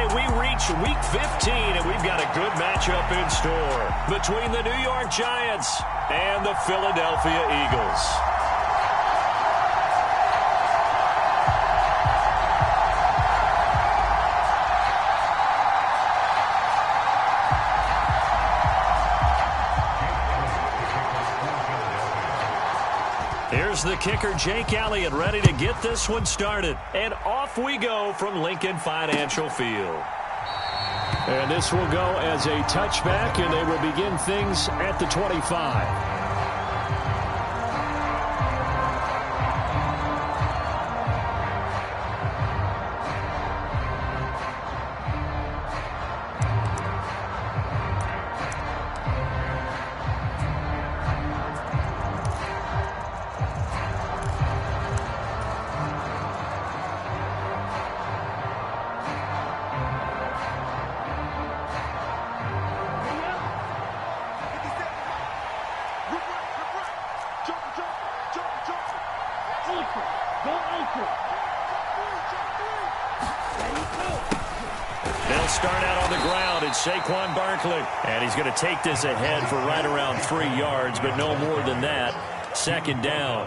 Monday, we reach Week 15, and we've got a good matchup in store between the New York Giants and the Philadelphia Eagles. Here's the kicker, Jake Elliott, ready to get this one started. And off we go from Lincoln Financial Field. And this will go as a touchback, and they will begin things at the 25. They'll start out on the ground. It's Saquon Barkley. And he's going to take this ahead for right around 3 yards, but no more than that. Second down.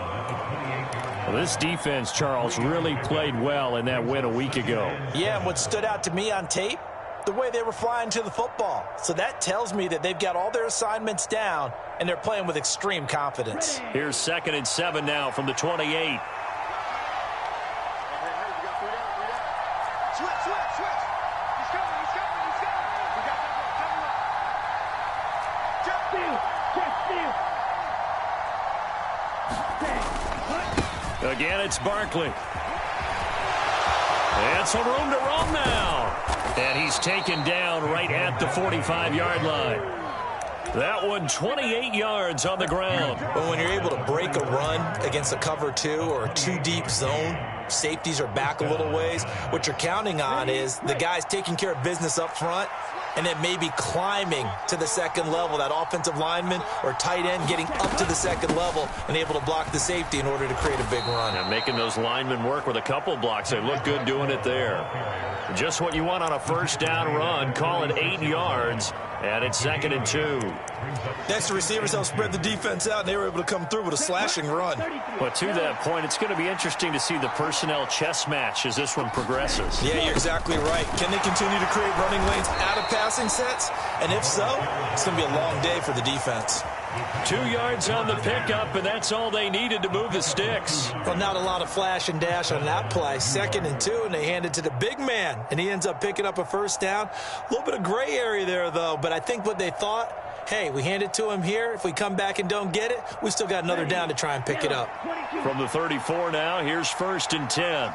Well, this defense, Charles, really played well in that win a week ago. Yeah, and what stood out to me on tape, the way they were flying to the football. So that tells me that they've got all their assignments down, and they're playing with extreme confidence. Here's 2nd and 7 now from the 28. Again, it's Barkley. And some room to roam now. And he's taken down right at the 45-yard line. That one 28 yards on the ground. But when you're able to break a run against a cover 2 or a 2-deep zone, safeties are back a little ways. What you're counting on is the guys taking care of business up front and then maybe climbing to the second level, that offensive lineman or tight end getting up to the second level and able to block the safety in order to create a big run. And making those linemen work with a couple blocks. They look good doing it there. Just what you want on a first down run. Call it 8 yards. And it's 2nd and 2. Next, the receivers helped spread the defense out, and they were able to come through with a slashing run. But to that point, it's going to be interesting to see the personnel chess match as this one progresses. Yeah, you're exactly right. Can they continue to create running lanes out of passing sets? And if so, it's going to be a long day for the defense. 2 yards on the pickup, and that's all they needed to move the sticks. Well, not a lot of flash and dash on that play. 2nd and 2, and they hand it to the big man, and he ends up picking up a first down. A little bit of gray area there, though, but I think what they thought, hey, we hand it to him here. If we come back and don't get it, we still got another down to try and pick it up. From the 34 now, here's 1st and 10.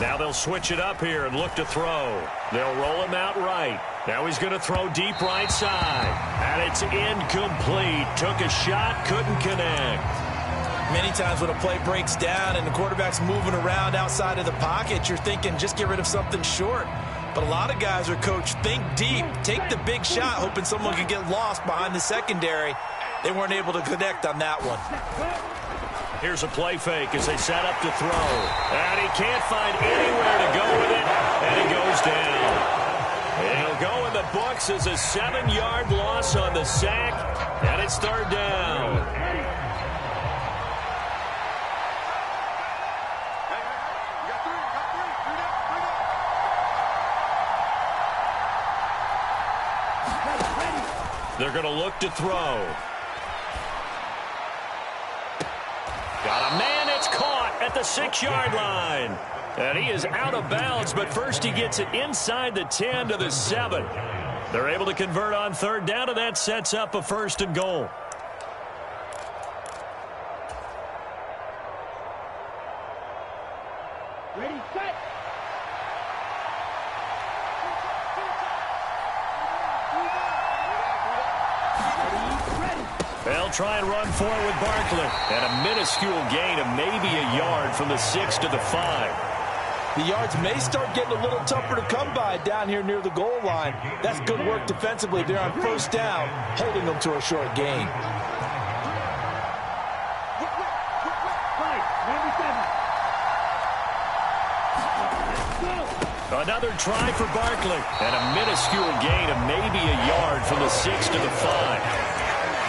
Now they'll switch it up here and look to throw. They'll roll him out right. Now he's going to throw deep right side. And it's incomplete. Took a shot, couldn't connect. Many times when a play breaks down and the quarterback's moving around outside of the pocket, you're thinking just get rid of something short. But a lot of guys are coached, think deep, take the big shot, hoping someone can get lost behind the secondary. They weren't able to connect on that one. Here's a play fake as they set up to throw. And he can't find anywhere to go with it. And he goes down. He'll go in the books as a 7-yard loss on the sack. And it's 3rd down. They're going to look to throw. Got a man, it's caught at the 6-yard line. And he is out of bounds, but first he gets it inside the 10 to the 7. They're able to convert on 3rd down, and that sets up a 1st and goal. Ready, set. They'll try and run forward with Barkley. And a minuscule gain of maybe a yard from the 6 to the 5. The yards may start getting a little tougher to come by down here near the goal line. That's good work defensively there on first down, holding them to a short gain. Another try for Barkley, and a minuscule gain of maybe a yard from the 6 to the 5.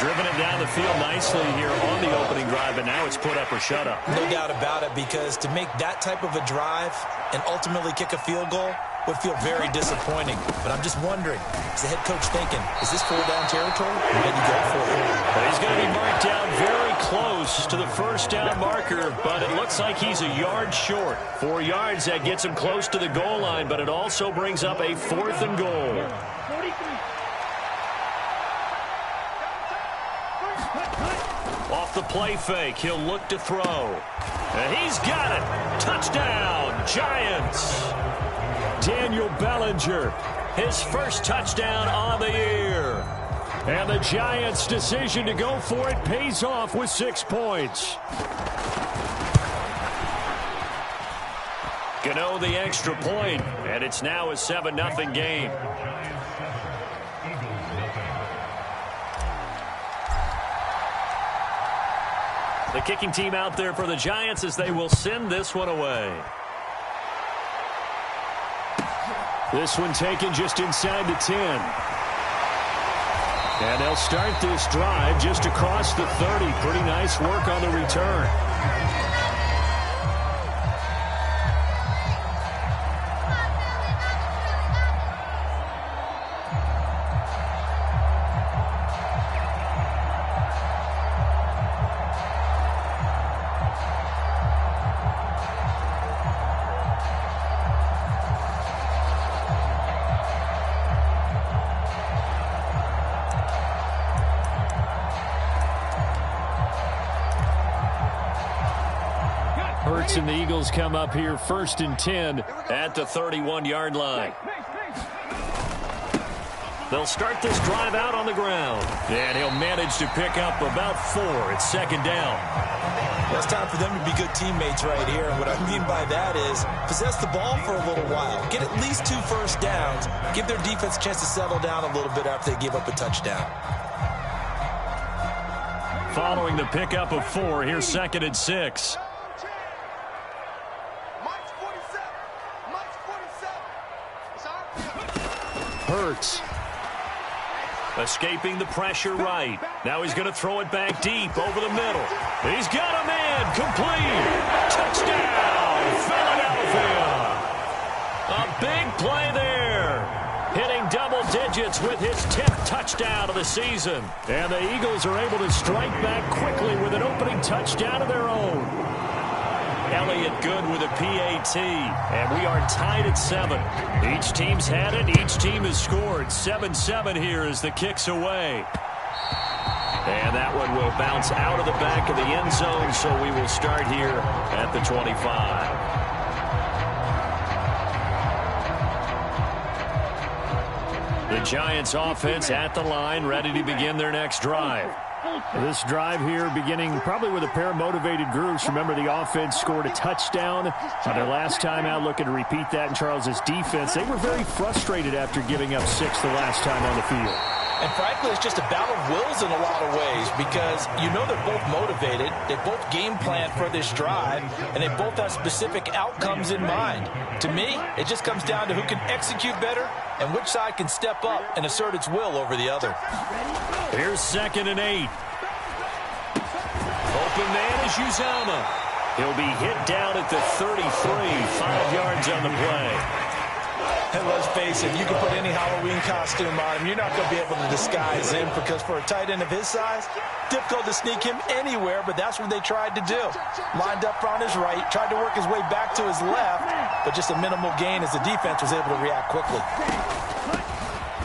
Driven it down the field nicely here on the opening drive, but now it's put up or shut up. No doubt about it, because to make that type of a drive and ultimately kick a field goal would feel very disappointing. But I'm just wondering, is the head coach thinking, is this 4-down territory? Or did he go for it? Well, he's going to be marked down very close to the first down marker, but it looks like he's a yard short. 4 yards, that gets him close to the goal line, but it also brings up a 4th and goal. Off the play fake, he'll look to throw. And he's got it. Touchdown, Giants. Daniel Bellinger, his first touchdown on the year. And the Giants' decision to go for it pays off with 6 points. Gano the extra point, and it's now a 7-0 game. The kicking team out there for the Giants as they will send this one away. This one taken just inside the 10. And they'll start this drive just across the 30. Pretty nice work on the return. And the Eagles come up here 1st and 10 at the 31-yard line. They'll start this drive out on the ground, and he'll manage to pick up about 4. It's 2nd down. Well, it's time for them to be good teammates right here, and what I mean by that is possess the ball for a little while, get at least 2 first downs, give their defense a chance to settle down a little bit after they give up a touchdown. Following the pickup of 4, here's 2nd and 6. Hurts. Escaping the pressure right. Now he's going to throw it back deep over the middle. He's got a man. Complete. Touchdown, Philadelphia. A big play there. Hitting double digits with his 10th touchdown of the season. And the Eagles are able to strike back quickly with an opening touchdown of their own. Elliott good with a PAT, and we are tied at 7. Each team's had it. Each team has scored. 7-7 here as the kick's away. And that one will bounce out of the back of the end zone, so we will start here at the 25. The Giants offense at the line, ready to begin their next drive. This drive here beginning probably with a pair of motivated groups. Remember, the offense scored a touchdown on their last time out. Looking to repeat that in Charles's defense. They were very frustrated after giving up 6 the last time on the field. And frankly, it's just a battle of wills in a lot of ways, because you know they're both motivated, they both game plan for this drive, and they both have specific outcomes in mind. To me, it just comes down to who can execute better and which side can step up and assert its will over the other. Here's 2nd and 8. Open man is Uzomah. He'll be hit down at the 33, 5 yards on the play. And let's face it, you can put any Halloween costume on him. You're not going to be able to disguise him, because for a tight end of his size, difficult to sneak him anywhere, but that's what they tried to do. Lined up on his right, tried to work his way back to his left, but just a minimal gain as the defense was able to react quickly.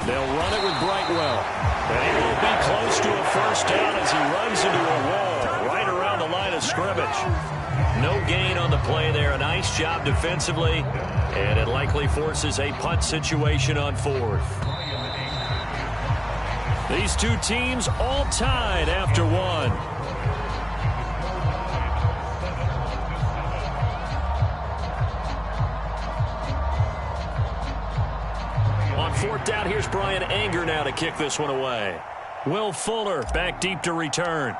They'll run it with Brightwell. And he will be close to a first down as he runs into a wall right around the line of scrimmage. No gain on the play there. A nice job defensively, and it likely forces a punt situation on 4th. These two teams all tied after 1. 4th down. Here's Brian Anger now to kick this one away. Will Fuller back deep to return.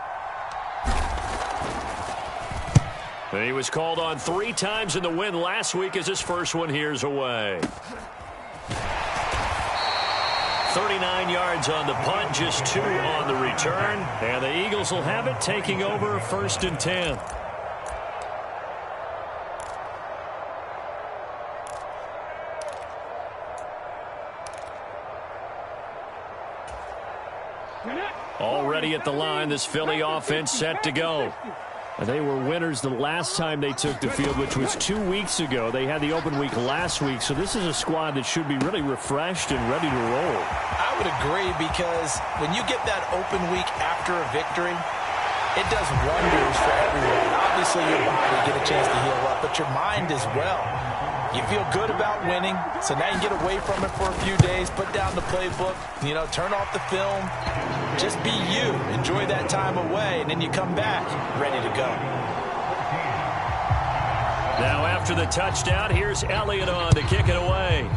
And he was called on 3 times in the win last week as his first one here's away. 39 yards on the punt, just 2 on the return. And the Eagles will have it, taking over 1st and 10. Already at the line, this Philly offense set to go. They were winners the last time they took the field, which was 2 weeks ago. They had the open week last week, so this is a squad that should be really refreshed and ready to roll. I would agree, because when you get that open week after a victory, it does wonders for everyone. Obviously, your body get a chance to heal up, but your mind as well. You feel good about winning, so now you get away from it for a few days, put down the playbook, turn off the film, just be you. Enjoy that time away, and then you come back ready to go. Now after the touchdown, here's Elliott on to kick it away.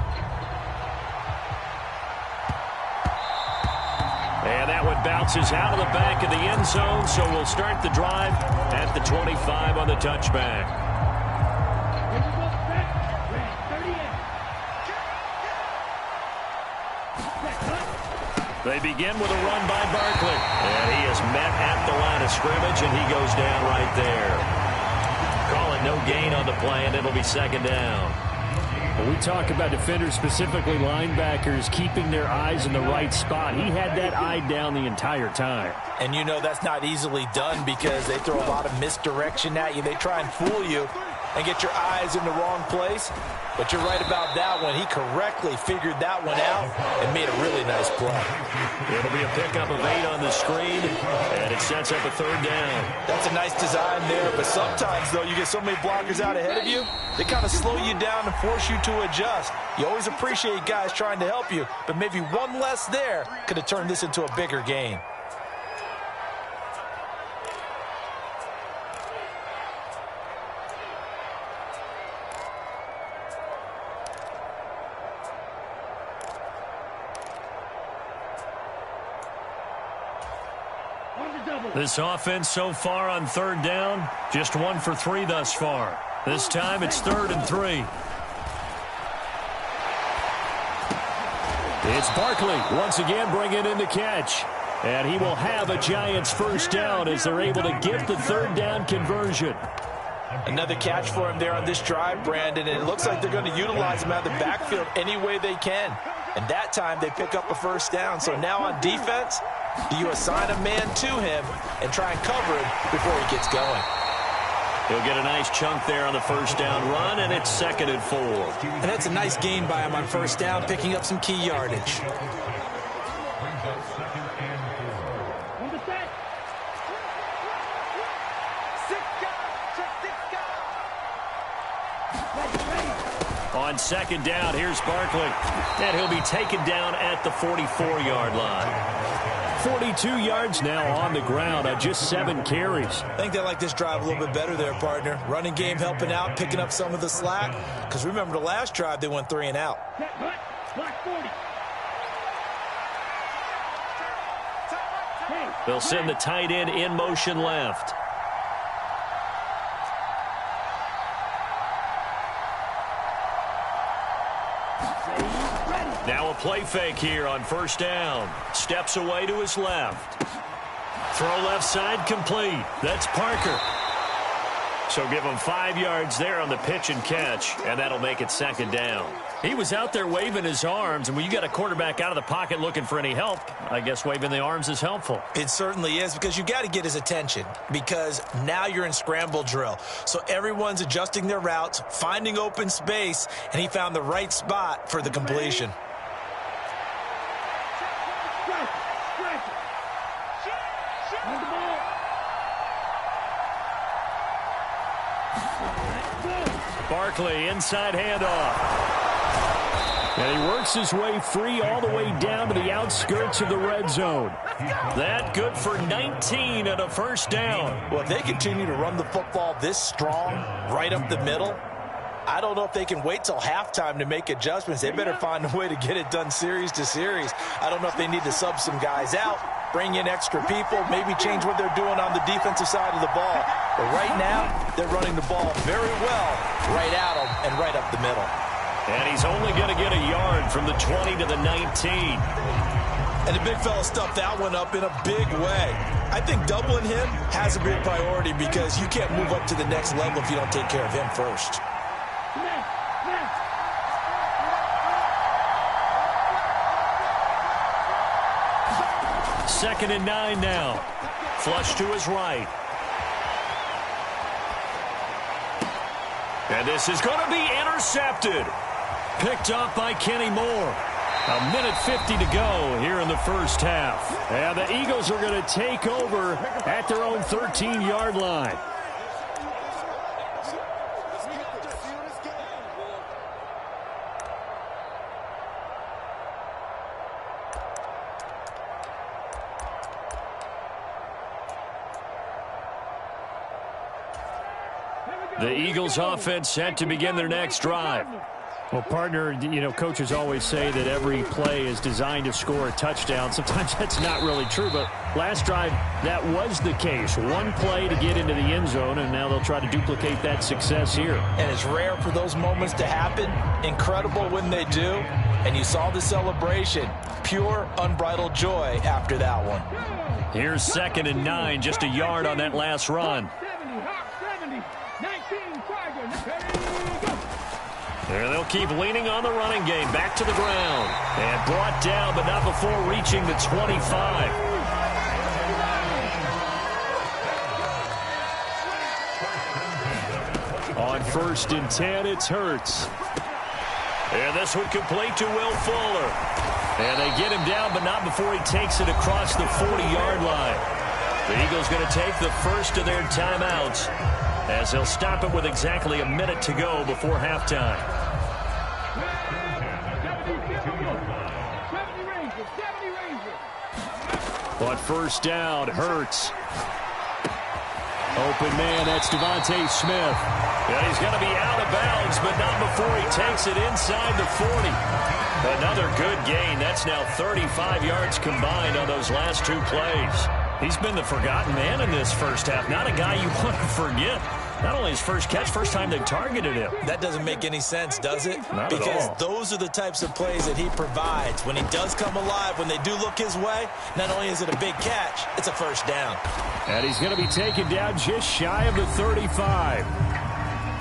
And that one bounces out of the back of the end zone, so we'll start the drive at the 25 on the touchback. They begin with a run by Barkley. And he is met at the line of scrimmage, and he goes down right there. Calling no gain on the play, and it'll be 2nd down. When we talk about defenders, specifically linebackers, keeping their eyes in the right spot. He had that eye down the entire time. And that's not easily done, because they throw a lot of misdirection at you. They try and fool you and get your eyes in the wrong place. But you're right about that one. He correctly figured that one out and made a really nice play. It'll be a pickup of 8 on the screen, and it sets up a 3rd down. That's a nice design there, but sometimes, though, you get so many blockers out ahead of you, they kind of slow you down and force you to adjust. You always appreciate guys trying to help you, but maybe one less there could have turned this into a bigger game. This offense so far on 3rd down, just 1 for 3 thus far. This time it's 3rd and 3. It's Barkley once again bringing in the catch. And he will have a Giants 1st down as they're able to get the 3rd down conversion. Another catch for him there on this drive, Brandon, and it looks like they're going to utilize him out of the backfield any way they can. And that time they pick up a 1st down. So now on defense, do you assign a man to him and try and cover him before he gets going? He'll get a nice chunk there on the 1st down run, and it's 2nd and 4. And that's a nice gain by him on 1st down, picking up some key yardage. On 2nd down, here's Barkley. And he'll be taken down at the 44-yard line. 42 yards now on the ground on just 7 carries. I think they like this drive a little bit better there, partner. Running game helping out, picking up some of the slack. Because remember, the last drive, they went 3 and out. They'll send the tight end in motion left. Now a play fake here on 1st down. Steps away to his left. Throw left side complete. That's Parker. So give him 5 yards there on the pitch and catch, and that'll make it 2nd down. He was out there waving his arms, and when you got a quarterback out of the pocket looking for any help, I guess waving the arms is helpful. It certainly is, because you got to get his attention, because now you're in scramble drill. So everyone's adjusting their routes, finding open space, and he found the right spot for the completion. Barkley, inside handoff. And he works his way free all the way down to the outskirts of the red zone. That good for 19 and a 1st down. Well, if they continue to run the football this strong, right up the middle, I don't know if they can wait till halftime to make adjustments. They better find a way to get it done series to series. I don't know if they need to sub some guys out, bring in extra people, maybe change what they're doing on the defensive side of the ball. But right now, they're running the ball very well right at them and right up the middle. And he's only going to get a yard from the 20 to the 19. And the big fella stuffed that one up in a big way. I think doubling him has a big priority because you can't move up to the next level if you don't take care of him first. Second and 9 now. Flush to his right. And this is going to be intercepted. Picked up by Kenny Moore. A minute 50 to go here in the first half. And the Eagles are going to take over at their own 13-yard line. The Eagles offense set to begin their next drive. Well, partner, you know, coaches always say that every play is designed to score a touchdown. Sometimes that's not really true, but last drive, that was the case. One play to get into the end zone, and now they'll try to duplicate that success here. And it's rare for those moments to happen. Incredible when they do. And you saw the celebration. Pure, unbridled joy after that one. Here's second and 9, just a yard on that last run. There they'll keep leaning on the running game. Back to the ground. And brought down, but not before reaching the 25. On first and 10, it's Hurts. And this one complete to Will Fuller. And they get him down, but not before he takes it across the 40-yard line. The Eagles going to take the first of their timeouts, as they'll stop it with exactly a minute to go before halftime. On first down, Hurts. Open man, that's Devontae Smith. And he's going to be out of bounds, but not before he takes it inside the 40. Another good gain. That's now 35 yards combined on those last two plays. He's been the forgotten man in this first half. Not a guy you want to forget. Not only his first catch, first time they've targeted him. That doesn't make any sense, does it? Not because at all. Those are the types of plays that he provides. When he does come alive, when they do look his way, not only is it a big catch, it's a first down. And he's going to be taken down just shy of the 35.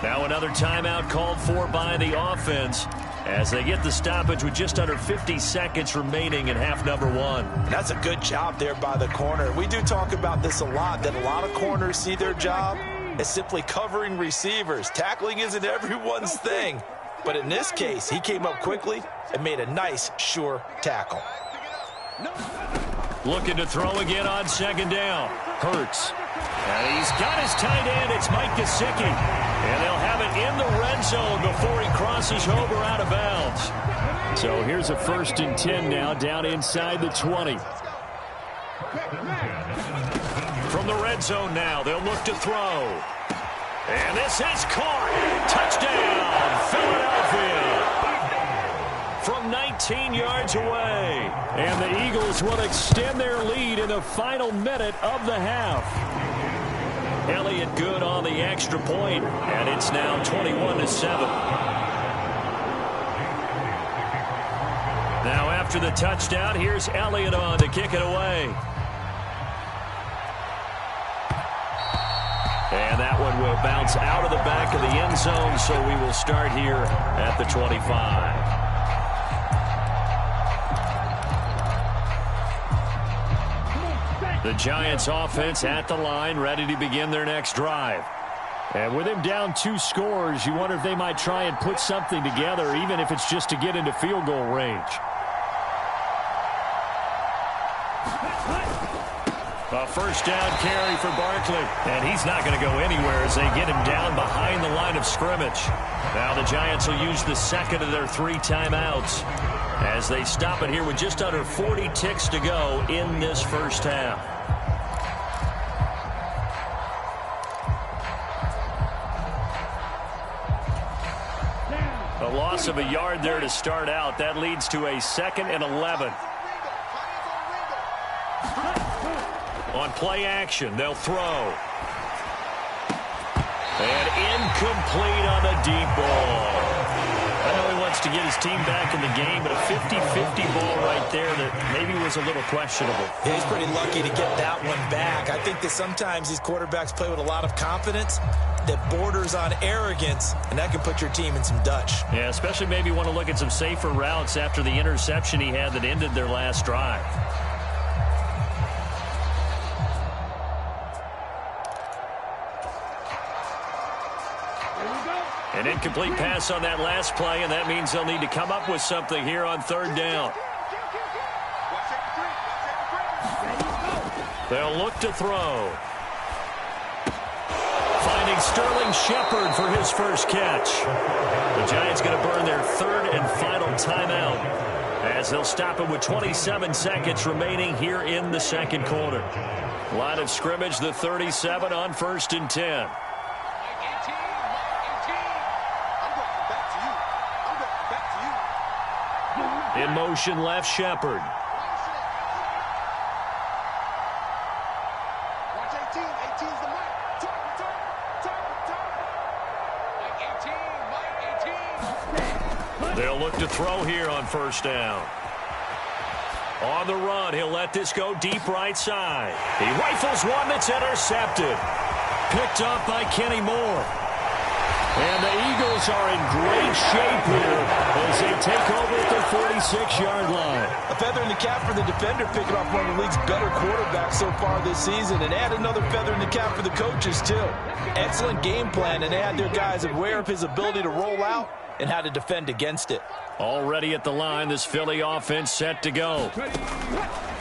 Now another timeout called for by the offense as they get the stoppage with just under 50 seconds remaining in half number one. And that's a good job there by the corner. We do talk about this a lot, that a lot of corners see their job as simply covering receivers. Tackling isn't everyone's thing. But in this case, he came up quickly and made a nice, sure tackle. Looking to throw again on second down. Hurts. And he's got his tight end. It's Mike Gesicki. And they'll have it in the red zone before he crosses over out of bounds. So here's a first and 10 now, down inside the 20. From the red zone now, they'll look to throw. And this is caught. Touchdown, Philadelphia. From 19 yards away. And the Eagles will extend their lead in the final minute of the half. Elliott good on the extra point, and it's now 21-7. Now after the touchdown, here's Elliott on to kick it away. And that one will bounce out of the back of the end zone, so we will start here at the 25. The Giants offense at the line, ready to begin their next drive. And with him down 2 scores, you wonder if they might try and put something together, even if it's just to get into field goal range. A first down carry for Barkley. And he's not going to go anywhere as they get him down behind the line of scrimmage. Now the Giants will use the second of their 3 timeouts as they stop it here with just under 40 ticks to go in this first half. loss of a yard there to start out. That leads to a 2nd and 11. On play action, they'll throw. And incomplete on the deep ball. I know he wants to get his team back in the game, but a 50-50 ball right there that maybe was a little questionable. Yeah, he's pretty lucky to get that one back. I think that sometimes these quarterbacks play with a lot of confidence that borders on arrogance, and that can put your team in some Dutch. Yeah, especially maybe want to look at some safer routes after the interception he had that ended their last drive. An incomplete pass on that last play, and that means they'll need to come up with something here on 3rd down. They'll look to throw. Finding Sterling Shepard for his first catch. The Giants going to burn their 3rd and final timeout as they'll stop it with 27 seconds remaining here in the 2nd quarter. Line of scrimmage, the 37 on 1st and 10. In motion, left, Shepard. They'll look to throw here on 1st down. On the run, he'll let this go deep right side. He rifles one that's intercepted. Picked up by Kenny Moore. And the Eagles are in great shape here as they take over at the 46-yard line. A feather in the cap for the defender, picking off one of the league's better quarterbacks so far this season, and add another feather in the cap for the coaches, too. Excellent game plan, and they had their guys aware of his ability to roll out and how to defend against it. Already at the line, this Philly offense set to go.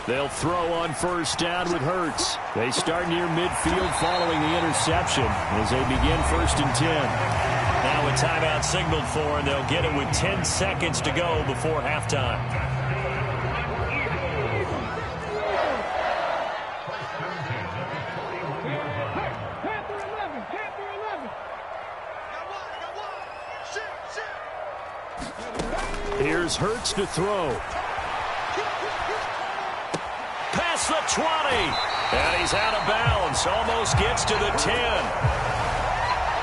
They'll throw on 1st down with Hurts. They start near midfield following the interception as they begin 1st and 10. Now a timeout signaled for, and they'll get it with 10 seconds to go before halftime. Here's Hurts to throw. Past the 20. And he's out of bounds. Almost gets to the 10.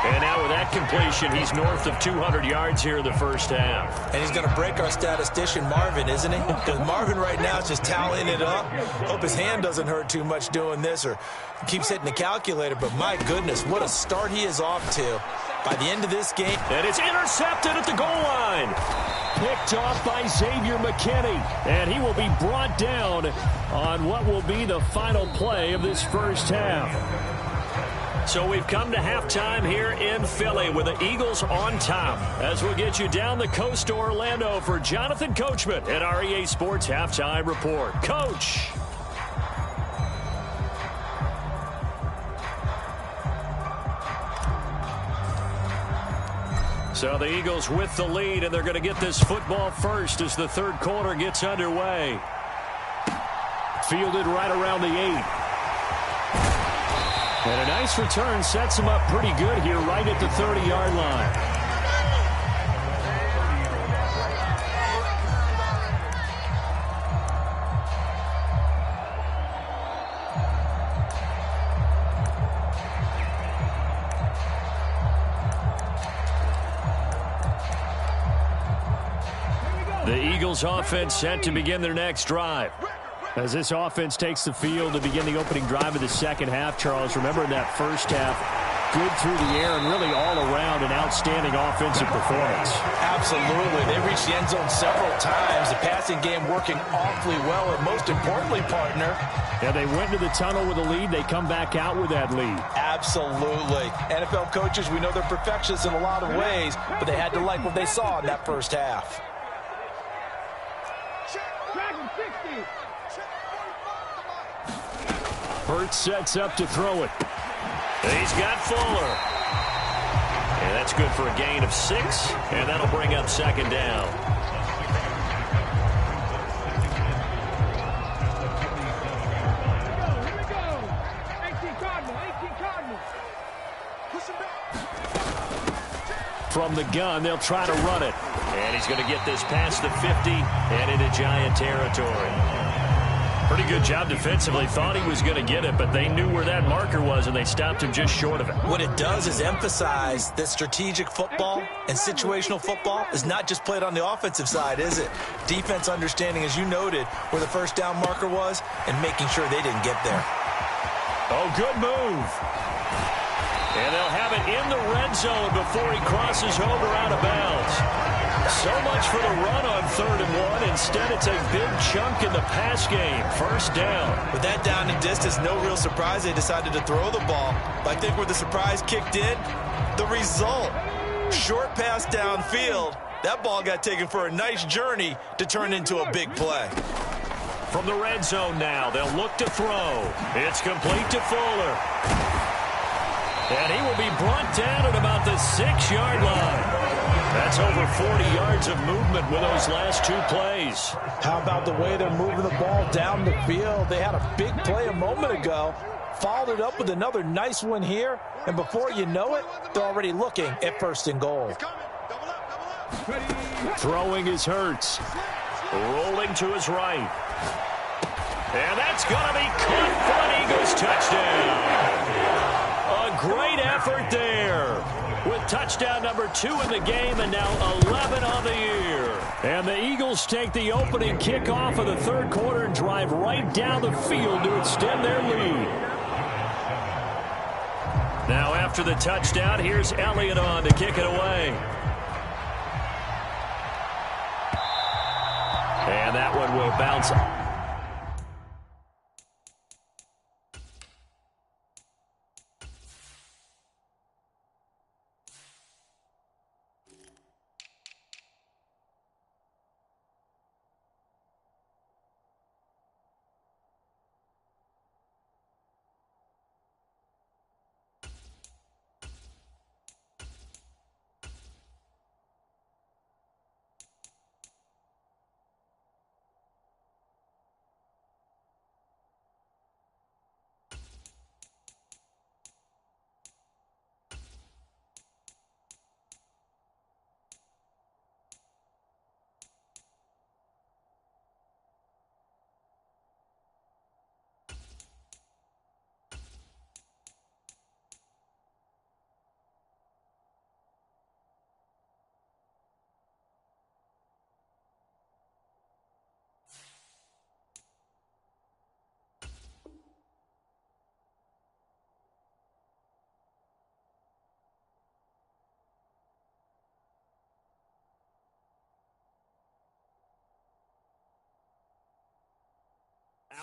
And now with that completion, he's north of 200 yards here in the 1st half. And he's going to break our statistician Marvin, isn't he? Because Marvin right now is just tallying it up. Hope his hand doesn't hurt too much doing this or keeps hitting the calculator. But my goodness, what a start he is off to. By the end of this game. And it's intercepted at the goal line. Picked off by Xavier McKinney. And he will be brought down on what will be the final play of this 1st half. So we've come to halftime here in Philly with the Eagles on top. As we'll get you down the coast to Orlando for Jonathan Coachman at our EA Sports Halftime Report. Coach. So the Eagles with the lead, and they're going to get this football first as the 3rd quarter gets underway. Fielded right around the 8. And a nice return sets them up pretty good here right at the 30-yard line. The Eagles offense set to begin their next drive. As this offense takes the field to begin the opening drive of the 2nd half, Charles, remember in that 1st half, good through the air and really all around an outstanding offensive performance. Absolutely. They reached the end zone several times. The passing game working awfully well, and most importantly, partner. Yeah, they went to the tunnel with a lead. They come back out with that lead. Absolutely. NFL coaches, we know they're perfectionists in a lot of ways, but they had to like what they saw in that 1st half. Hurts sets up to throw it. He's got Fuller. And that's good for a gain of 6, and that'll bring up 2nd down. Here we go. 18 Cardinal. From the gun, they'll try to run it. And he's going to get this past the 50 and into Giant territory. Pretty good job defensively. Thought he was going to get it, but they knew where that marker was, and they stopped him just short of it. What it does is emphasize that strategic football and situational football is not just played on the offensive side, is it? Defense understanding, as you noted, where the first down marker was and making sure they didn't get there. Oh, good move. And they'll have it in the red zone before he crosses over out of bounds. So much for the run on 3rd and 1. Instead, it's a big chunk in the pass game. First down. With that down and distance, no real surprise they decided to throw the ball. But I think where the surprise kicked in, the result. Short pass downfield. That ball got taken for a nice journey to turn into a big play. From the red zone now, they'll look to throw. It's complete to Fuller. And he will be brought down at about the 6-yard line. That's over 40 yards of movement with those last 2 plays. How about the way they're moving the ball down the field? They had a big play a moment ago, followed it up with another nice one here, and before you know it, they're already looking at 1st and goal. Throwing is Hurts. Rolling to his right. And that's going to be caught for an Eagles touchdown. A great effort there. With touchdown number 2 in the game and now 11 on the year. And the Eagles take the opening kickoff of the 3rd quarter and drive right down the field to extend their lead. Now after the touchdown, here's Elliott on to kick it away. And that one will bounce up.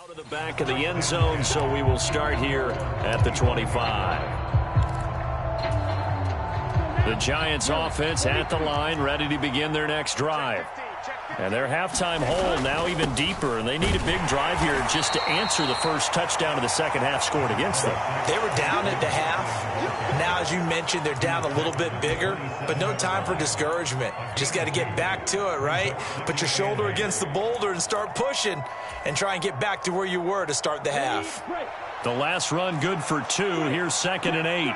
Out of the back of the end zone, so we will start here at the 25. The Giants offense at the line, ready to begin their next drive. And their halftime hole now even deeper, and they need a big drive here just to answer the first touchdown of the second half scored against them. They were down at the half. Now, as you mentioned, they're down a little bit bigger, but no time for discouragement. Just got to get back to it, right? Put your shoulder against the boulder and start pushing and try and get back to where you were to start the half. The last run good for 2. Here's 2nd and 8.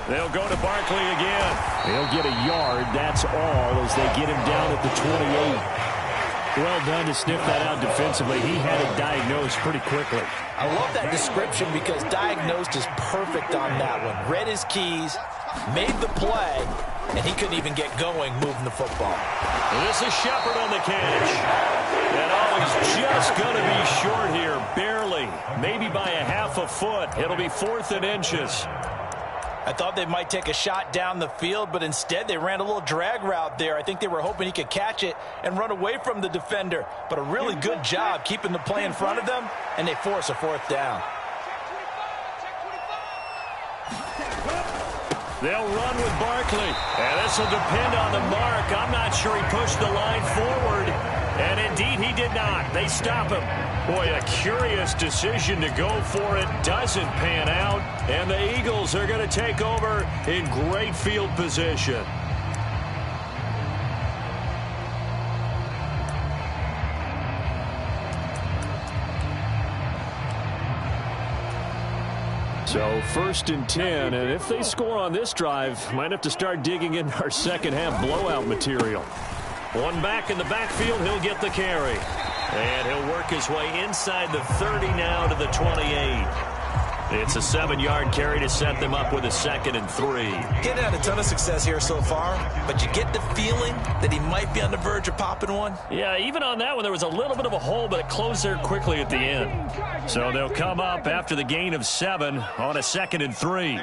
They'll go to Barkley again. They'll get a yard, that's all, as they get him down at the 28. Well done to sniff that out defensively. He had it diagnosed pretty quickly. I love that description because diagnosed is perfect on that one. Read his keys, made the play, and he couldn't even get going moving the football. And this is Shepard on the catch. And he's just going to be short here, barely, maybe by a half a foot. It'll be 4th and inches. I thought they might take a shot down the field, but instead they ran a little drag route there. I think they were hoping he could catch it and run away from the defender. But a really good job keeping the play in front of them, and they force a 4th down. They'll run with Barkley. And this will depend on the mark. I'm not sure he pushed the line forward. And indeed, he did not. They stop him. Boy, a curious decision to go for it. Doesn't pan out. And the Eagles are going to take over in great field position. So 1st and 10, and if they score on this drive, might have to start digging in our second half blowout material. One back in the backfield, he'll get the carry. And he'll work his way inside the 30 now to the 28. It's a 7-yard carry to set them up with a 2nd and 3. Getting had a ton of success here so far, but you get the feeling that he might be on the verge of popping one. Yeah, even on that one, there was a little bit of a hole, but it closed there quickly at the end. So they'll come up after the gain of 7 on a 2nd and 3.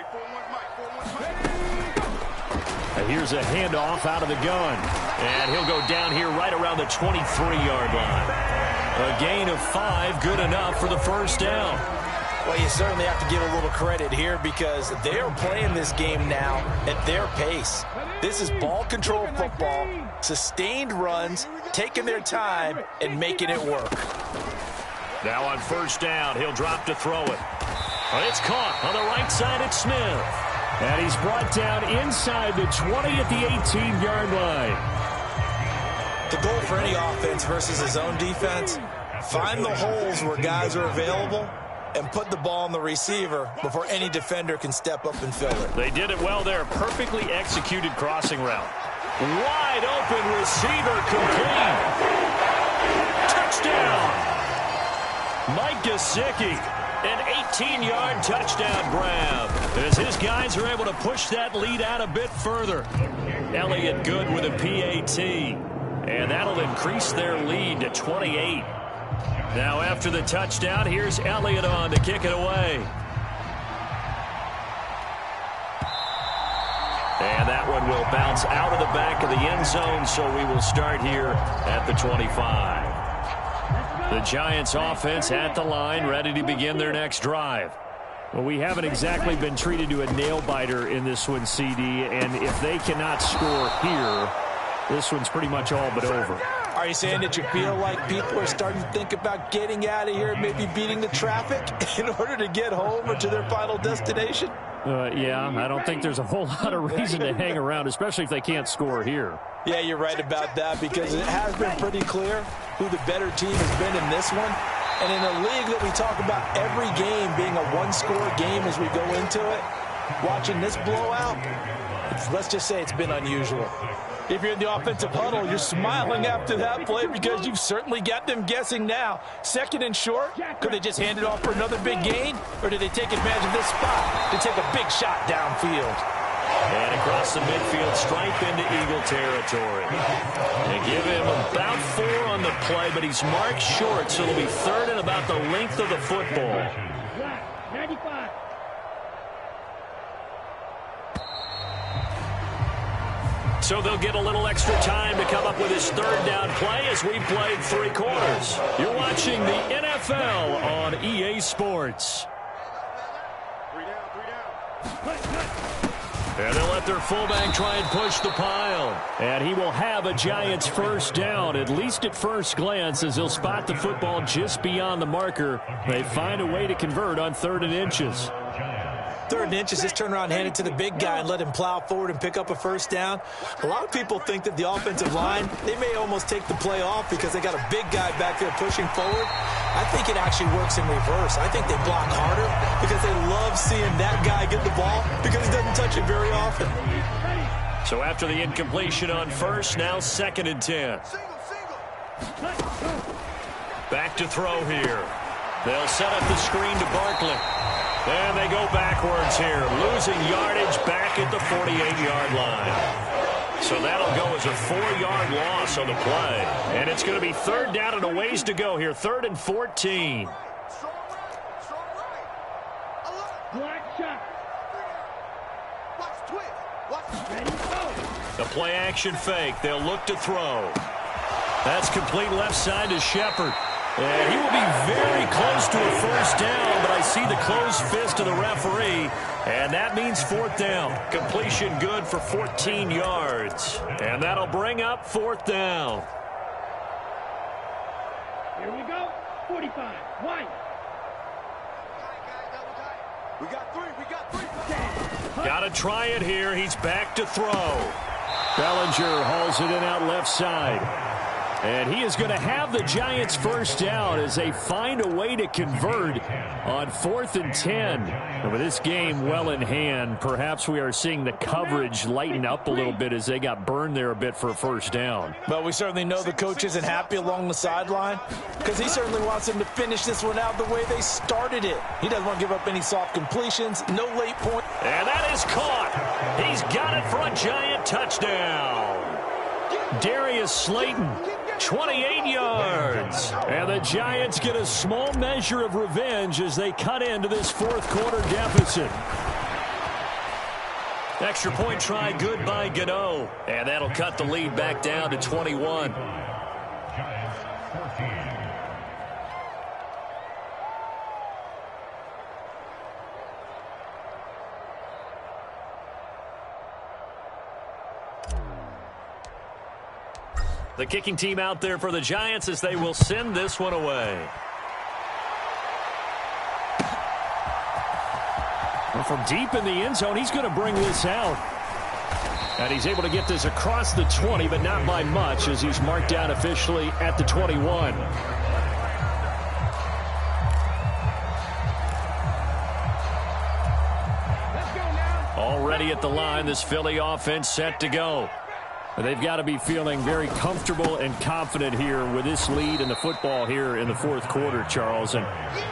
And here's a handoff out of the gun. And he'll go down here right around the 23-yard line. A gain of 5, good enough for the 1st down. Well, you certainly have to give a little credit here because they are playing this game now at their pace. This is ball control football, sustained runs, taking their time, and making it work. Now on 1st down, he'll drop to throw it. It's caught on the right side at Smith. And he's brought down inside the 20 at the 18-yard line. The goal for any offense versus his own defense, find the holes where guys are available and put the ball on the receiver before any defender can step up and fill it. They did it well there. Perfectly executed crossing route. Wide open receiver complete. Touchdown. Mike Gesicki. An 18-yard touchdown grab as his guys are able to push that lead out a bit further. Elliott Good with a PAT. And that'll increase their lead to 28. Now after the touchdown, here's Elliott on to kick it away. And that one will bounce out of the back of the end zone, so we will start here at the 25. The Giants offense at the line, ready to begin their next drive. Well, we haven't exactly been treated to a nail-biter in this one, CD, and if they cannot score here, this one's pretty much all but over. Are you saying that you feel like people are starting to think about getting out of here, maybe beating the traffic in order to get home or to their final destination? Yeah, I don't think there's a whole lot of reason to hang around, especially if they can't score here. Yeah, you're right about that because it has been pretty clear who the better team has been in this one. And in a league that we talk about every game being a one-score game as we go into it, watching this blowout, let's just say it's been unusual. If you're in the offensive huddle, you're smiling after that play because you've certainly got them guessing now. 2nd and short, could they just hand it off for another big gain? Or did they take advantage of this spot to take a big shot downfield? And across the midfield, stripe into Eagle territory. They give him about 4 on the play, but he's marked short, so it'll be 3rd and about the length of the football. 95. So they'll get a little extra time to come up with his 3rd down play as we played 3 quarters. You're watching the NFL on EA Sports. And they'll let their fullback try and push the pile. And he will have a Giants 1st down, at least at first glance, as he'll spot the football just beyond the marker. They find a way to convert on 3rd and inches. 3rd and inches, just turn around, hand it to the big guy, and let him plow forward and pick up a 1st down. A lot of people think that the offensive line, they may almost take the play off because they got a big guy back there pushing forward. I think it actually works in reverse. I think they block harder because they love seeing that guy get the ball because he doesn't touch it very often. So after the incompletion on 1st, now 2nd and 10. Back to throw here. They'll set up the screen to Barkley. And they go backwards here, losing yardage back at the 48-yard line. So that'll go as a 4-yard loss on the play. And it's going to be 3rd down and a ways to go here, 3rd and 14. The play action fake. They'll look to throw. That's complete left side to Shepard. And he will be very close to a 1st down, but I see the closed fist of the referee, and that means 4th down. Completion good for 14 yards, and that'll bring up 4th down. Here we go. 45. White. We got three. Got to try it here. He's back to throw. Bellinger hauls it in out left side. And he is going to have the Giants first down as they find a way to convert on 4th and 10. And with this game well in hand, perhaps we are seeing the coverage lighten up a little bit as they got burned there a bit for a first down. Well, we certainly know the coach isn't happy along the sideline because he certainly wants them to finish this one out the way they started it. He doesn't want to give up any soft completions, no late point. And that is caught. He's got it for a Giant touchdown. Darius Slayton, 28 yards. And the Giants get a small measure of revenge as they cut into this fourth quarter deficit. Extra point try good by Gano. And that'll cut the lead back down to 21. The kicking team out there for the Giants as they will send this one away. Well, from deep in the end zone, he's going to bring this out. And he's able to get this across the 20, but not by much as he's marked down officially at the 21. Already at the line, this Philly offense set to go. They've got to be feeling very comfortable and confident here with this lead in the football here in the fourth quarter, Charles. And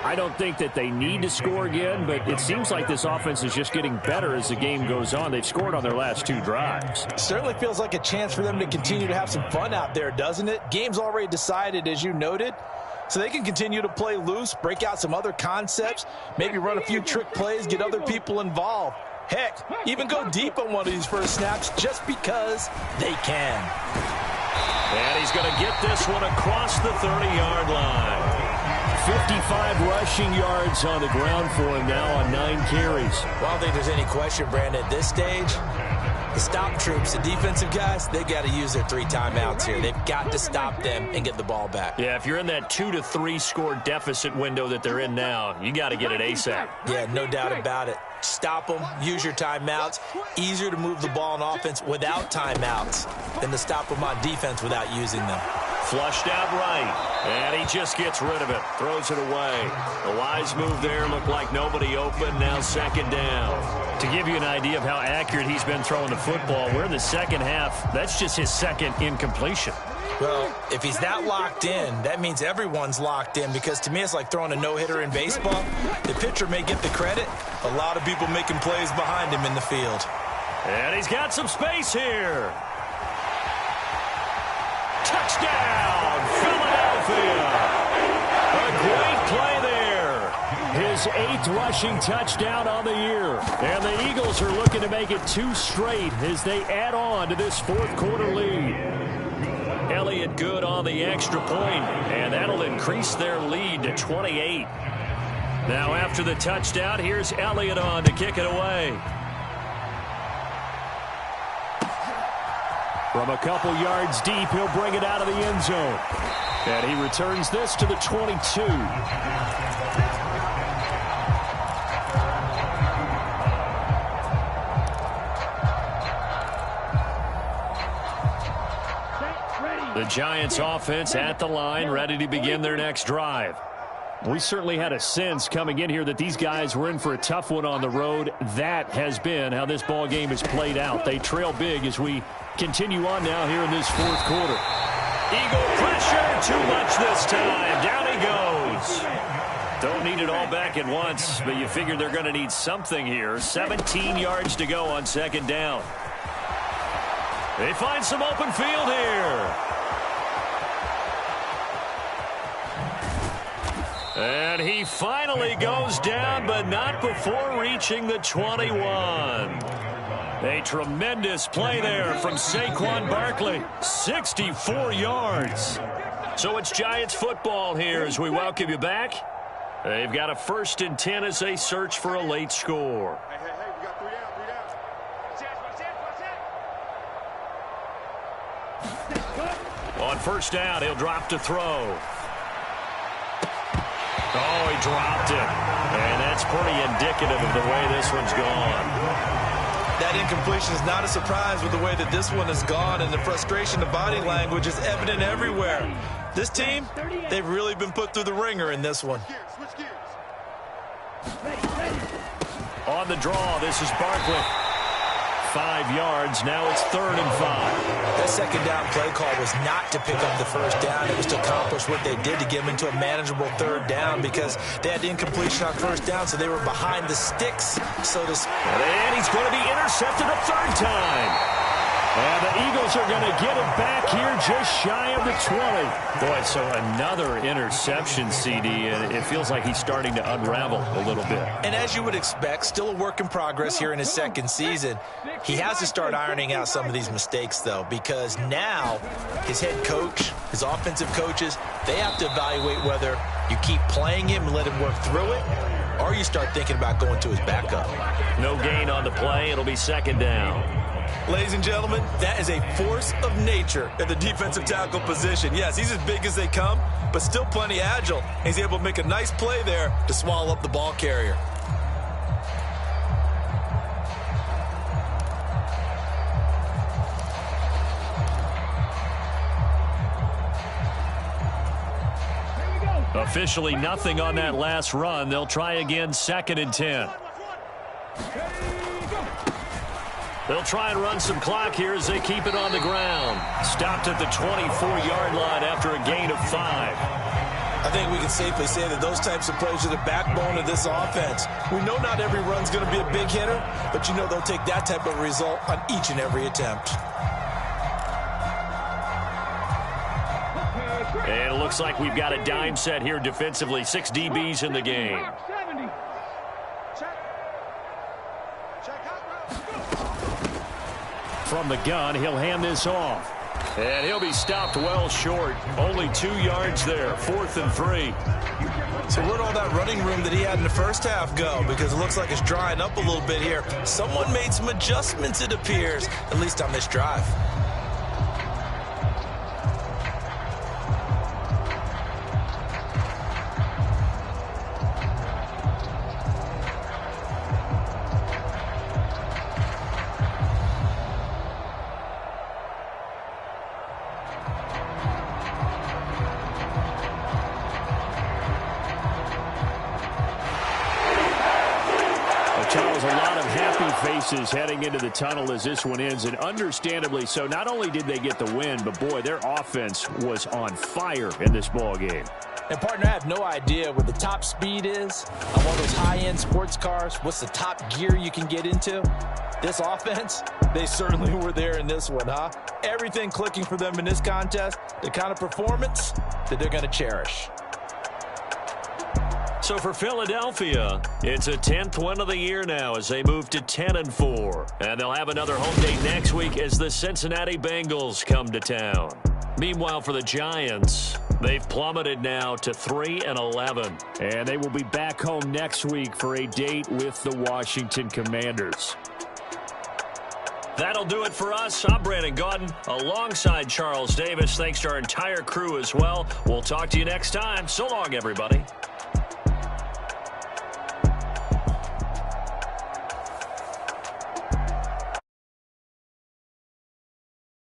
I don't think that they need to score again, but it seems like this offense is just getting better as the game goes on. They've scored on their last 2 drives. Certainly feels like a chance for them to continue to have some fun out there, doesn't it? Game's already decided, as you noted. So they can continue to play loose, break out some other concepts, maybe run a few trick plays, get other people involved. Heck, even go deep on one of these first snaps just because they can. And he's going to get this one across the 30-yard line. 55 rushing yards on the ground for him now on 9 carries. Well, I don't think there's any question, Brandon, at this stage, the stop troops, the defensive guys, they got to use their 3 timeouts here. They've got to stop them and get the ball back. Yeah, if you're in that 2 to 3 score deficit window that they're in now, you got to get it ASAP. Yeah, no doubt about it. Stop them, use your timeouts. Easier to move the ball on offense without timeouts than to stop them on defense without using them. Flushed out right, and he just gets rid of it, throws it away. The wise move there, looked like nobody open, now second down. To give you an idea of how accurate he's been throwing the football, we're in the second half. That's just his second incompletion. Well, if he's that locked in, that means everyone's locked in, because to me it's like throwing a no-hitter in baseball. The pitcher may get the credit. A lot of people making plays behind him in the field. And he's got some space here. Touchdown, Philadelphia. A great play there. His 8th rushing touchdown on the year. And the Eagles are looking to make it 2 straight as they add on to this fourth quarter lead. Elliott good on the extra point, and that'll increase their lead to 28. Now after the touchdown, here's Elliott on to kick it away. From a couple yards deep, he'll bring it out of the end zone. And he returns this to the 22. The Giants offense at the line, ready to begin their next drive. We certainly had a sense coming in here that these guys were in for a tough one on the road. That has been how this ball game has played out. They trail big as we continue on now here in this fourth quarter. Eagle pressure, too much this time. Down he goes. Don't need it all back at once, but you figure they're going to need something here. 17 yards to go on second down. They find some open field here. And he finally goes down, but not before reaching the 21. A tremendous play there from Saquon Barkley. 64 yards. So it's Giants football here as we welcome you back. They've got a 1st and 10 as they search for a late score. Hey, we got 3 down, 3 down. On first down, he'll drop to throw. Oh, he dropped it. And that's pretty indicative of the way this one's gone. That incompletion is not a surprise with the way that this one has gone, and the frustration, the body language is evident everywhere. This team, they've really been put through the ringer in this one. Switch gears. On the draw, this is Barkley. 5 yards. Now it's 3rd and 5. That second down play call was not to pick up the first down. It was to accomplish what they did to get them into a manageable 3rd down because they had the incompletion on first down, so they were behind the sticks, so to speak. And he's going to be intercepted a 3rd time. And the Eagles are going to get it back here just shy of the 20. Boy, so another interception, CD, and it feels like he's starting to unravel a little bit. And as you would expect, still a work in progress here in his second season. He has to start ironing out some of these mistakes, though, because now his head coach, his offensive coaches, they have to evaluate whether you keep playing him and let him work through it, or you start thinking about going to his backup. No gain on the play. It'll be 2nd down. Ladies and gentlemen, that is a force of nature at the defensive tackle position. Yes, he's as big as they come, but still plenty agile. He's able to make a nice play there to swallow up the ball carrier. Officially nothing on that last run. They'll try again, 2nd and 10. They'll try and run some clock here as they keep it on the ground. Stopped at the 24-yard line after a gain of 5. I think we can safely say that those types of plays are the backbone of this offense. We know not every run's going to be a big hitter, but you know they'll take that type of result on each and every attempt. And it looks like we've got a dime set here defensively. 6 DBs in the game. From the gun, he'll hand this off. And he'll be stopped well short. Only 2 yards there. 4th and 3. So where'd all that running room that he had in the first half go? Because it looks like it's drying up a little bit here. Someone made some adjustments, it appears, at least on this drive. Charles, a lot of happy faces heading into the tunnel as this one ends, and understandably so. Not only did they get the win, but, boy, their offense was on fire in this ball game. And, partner, I have no idea what the top speed is on one of those high-end sports cars. What's the top gear you can get into? This offense, they certainly were there in this one, huh? Everything clicking for them in this contest, the kind of performance that they're going to cherish. So for Philadelphia, it's a 10th win of the year now as they move to 10-4. And they'll have another home date next week as the Cincinnati Bengals come to town. Meanwhile, for the Giants, they've plummeted now to 3-11. And they will be back home next week for a date with the Washington Commanders. That'll do it for us. I'm Brandon Gaudin alongside Charles Davis. Thanks to our entire crew as well. We'll talk to you next time. So long, everybody.